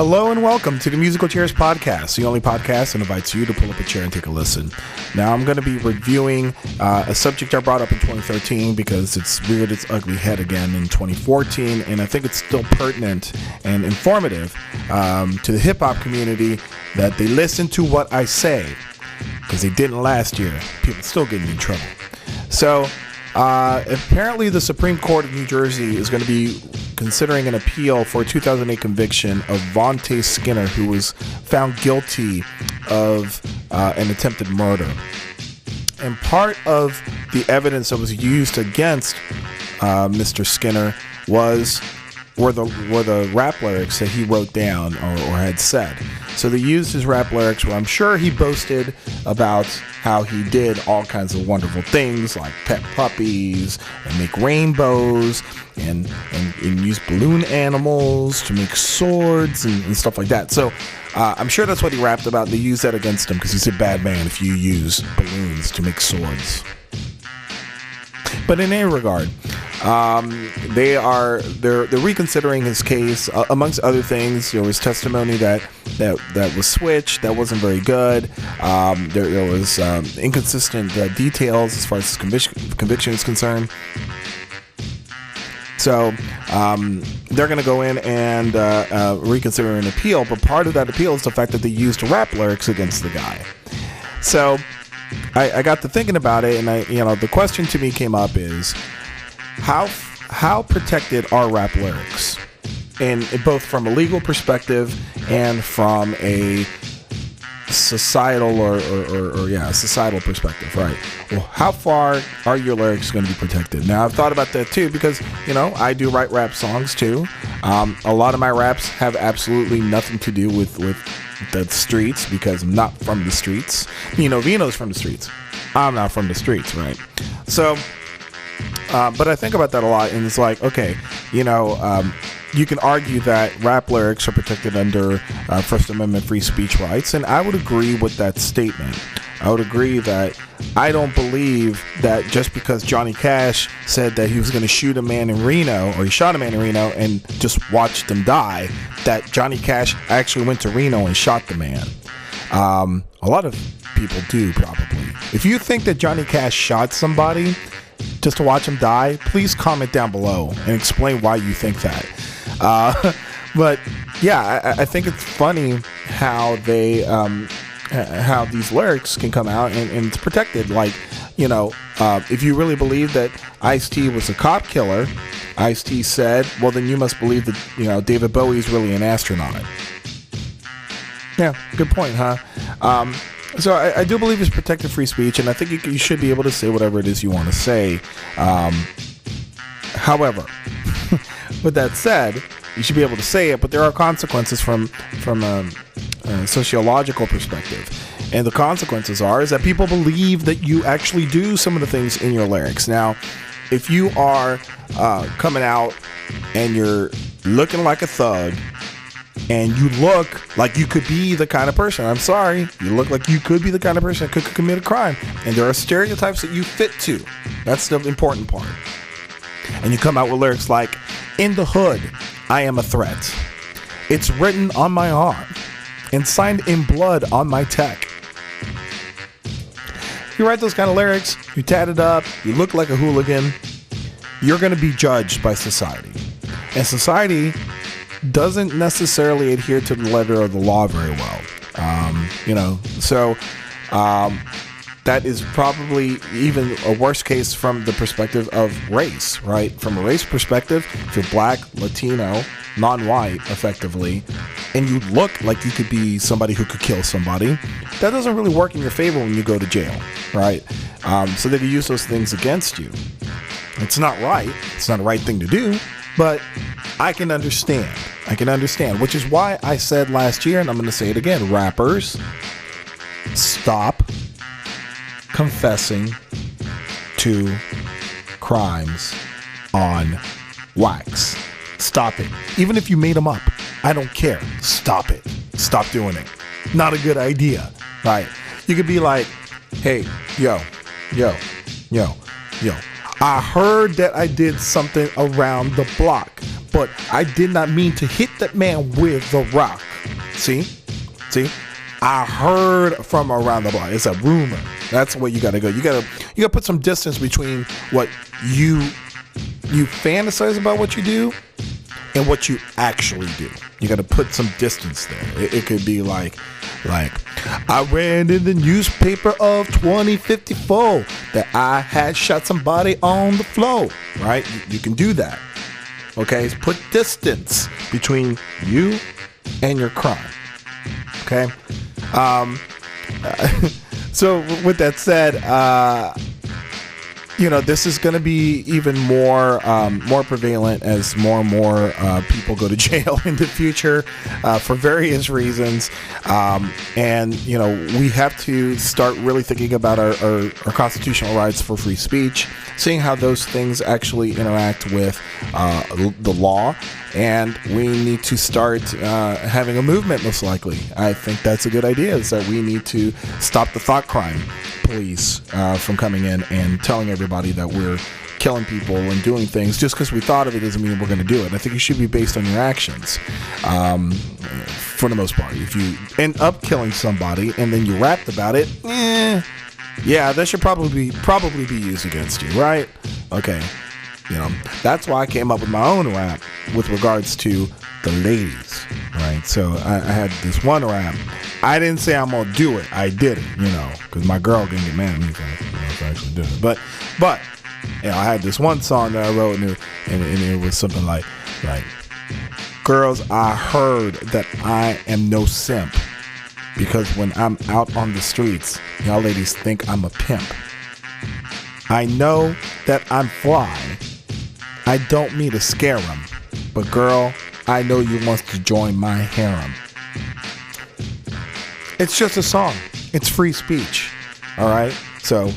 Hello and welcome to the Musical Chairs Podcast, the only podcast that invites you to pull up a chair and take a listen. Now, I'm going to be reviewing a subject I brought up in 2013 because it's reared its ugly head again in 2014, and I think it's still pertinent and informative to the hip-hop community that they listen to what I say, because they didn't last year. People still getting in trouble. So, apparently the Supreme Court of New Jersey is going to be considering an appeal for a 2008 conviction of Vonte Skinner, who was found guilty of an attempted murder. And part of the evidence that was used against Mr. Skinner were the rap lyrics that he wrote down or had said. So they used his rap lyrics where I'm sure he boasted about how he did all kinds of wonderful things like pet puppies and make rainbows and use balloon animals to make swords and stuff like that. So I'm sure that's what he rapped about. They used that against him because he's a bad man if you use balloons to make swords. But in any regard, they're reconsidering his case. Amongst other things, there was testimony that was switched, that wasn't very good. There was inconsistent details as far as his conviction is concerned. So they're going to go in and reconsider an appeal, but part of that appeal is the fact that they used rap lyrics against the guy. So I got to thinking about it, and the question to me came up is how protected are rap lyrics, and both from a legal perspective and from a societal societal perspective, right? Well, how far are your lyrics going to be protected? Now, I've thought about that too because I do write rap songs too. A lot of my raps have absolutely nothing to do with the streets because I'm not from the streets. Vino's from the streets. I'm not from the streets, right? So, but I think about that a lot, and it's like, okay, you can argue that rap lyrics are protected under First Amendment free speech rights, and I would agree with that statement. I would agree that I don't believe that just because Johnny Cash said that he was going to shoot a man in Reno, or he shot a man in Reno and just watched him die, that Johnny Cash actually went to Reno and shot the man. A lot of people do, probably. If you think that Johnny Cash shot somebody just to watch him die, please comment down below and explain why you think that. But yeah, I think it's funny how they how these lyrics can come out and it's protected. Like, if you really believe that Ice-T was a cop killer, Ice-T said, well, then you must believe that David Bowie is really an astronaut. Yeah, good point, huh? So I do believe it's protected free speech, and I think you should be able to say whatever it is you want to say. However, with that said, you should be able to say it, but there are consequences from a sociological perspective. And the consequences is that people believe that you actually do some of the things in your lyrics. Now, if you are coming out and you're looking like a thug, and you look like you could be the kind of person, I'm sorry, you look like you could be the kind of person that could commit a crime, and there are stereotypes that you fit to. That's the important part. And you come out with lyrics like, in the hood, I am a threat. It's written on my arm and signed in blood on my tech. You write those kind of lyrics, you tat it up, you look like a hooligan, you're going to be judged by society. And society doesn't necessarily adhere to the letter of the law very well. So that is probably even a worse case from the perspective of race, right? From a race perspective, if you're black, Latino, non-white, effectively, and you look like you could be somebody who could kill somebody, that doesn't really work in your favor when you go to jail, right? So they can use those things against you. It's not right. It's not the right thing to do, but I can understand, which is why I said last year, and I'm going to say it again, rappers, stop confessing to crimes on wax. Stop it. Even if you made them up, I don't care. Stop it. Stop doing it. Not a good idea, right? You could be like, hey, yo, I heard that I did something around the block, but I did not mean to hit that man with the rock. See? I heard from around the block. It's a rumor. That's where you gotta go. You gotta put some distance between what you fantasize about what you do and what you actually do. You gotta put some distance there. It could be like I read in the newspaper of 2054 that I had shot somebody on the floor. Right? You can do that. Okay? Put distance between you and your crime. Okay? So with that said, this is going to be even more prevalent as more and more people go to jail in the future for various reasons. And we have to start really thinking about our constitutional rights for free speech, seeing how those things actually interact with the law. And we need to start having a movement, most likely. I think that's a good idea, is that we need to stop the thought crime police from coming in and telling everybody that we're killing people and doing things. Just because we thought of it doesn't mean we're going to do it. I think it should be based on your actions, for the most part. If you end up killing somebody and then you rapped about it, yeah, that should probably be used against you, right? Okay. That's why I came up with my own rap with regards to the ladies, right? So I had this one rap. I didn't say I'm gonna do it. I did it, because my girl can get mad at me if I actually do it. But I had this one song that I wrote, and it was something like, girls, I heard that I am no simp, because when I'm out on the streets, y'all ladies think I'm a pimp. I know that I'm fly. I don't mean to scare 'em, but girl, I know you wants to join my harem. It's just a song. It's free speech. All right? So,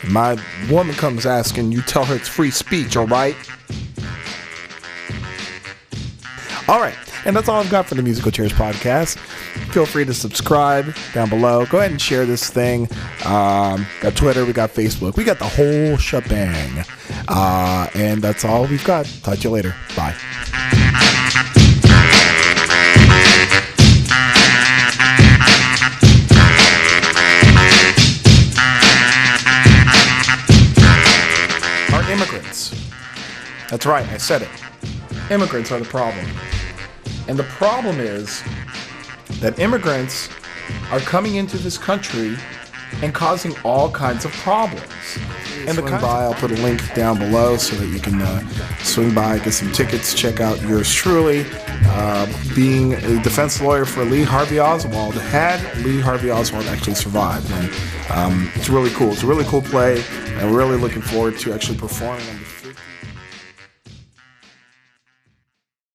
my woman comes asking, you tell her it's free speech, all right? All right. And that's all I've got for the Musical Chairs podcast. Feel free to subscribe down below. Go ahead and share this thing. Got Twitter, we got Facebook, we got the whole shebang. And that's all we've got. Talk to you later. Bye. Are immigrants. That's right, I said it. Immigrants are the problem. And the problem is that immigrants are coming into this country and causing all kinds of problems. And I'll put a link down below so that you can swing by, get some tickets, check out yours truly. Being a defense lawyer for Lee Harvey Oswald, had Lee Harvey Oswald actually survived. And it's really cool. It's a really cool play, and we're really looking forward to actually performing on the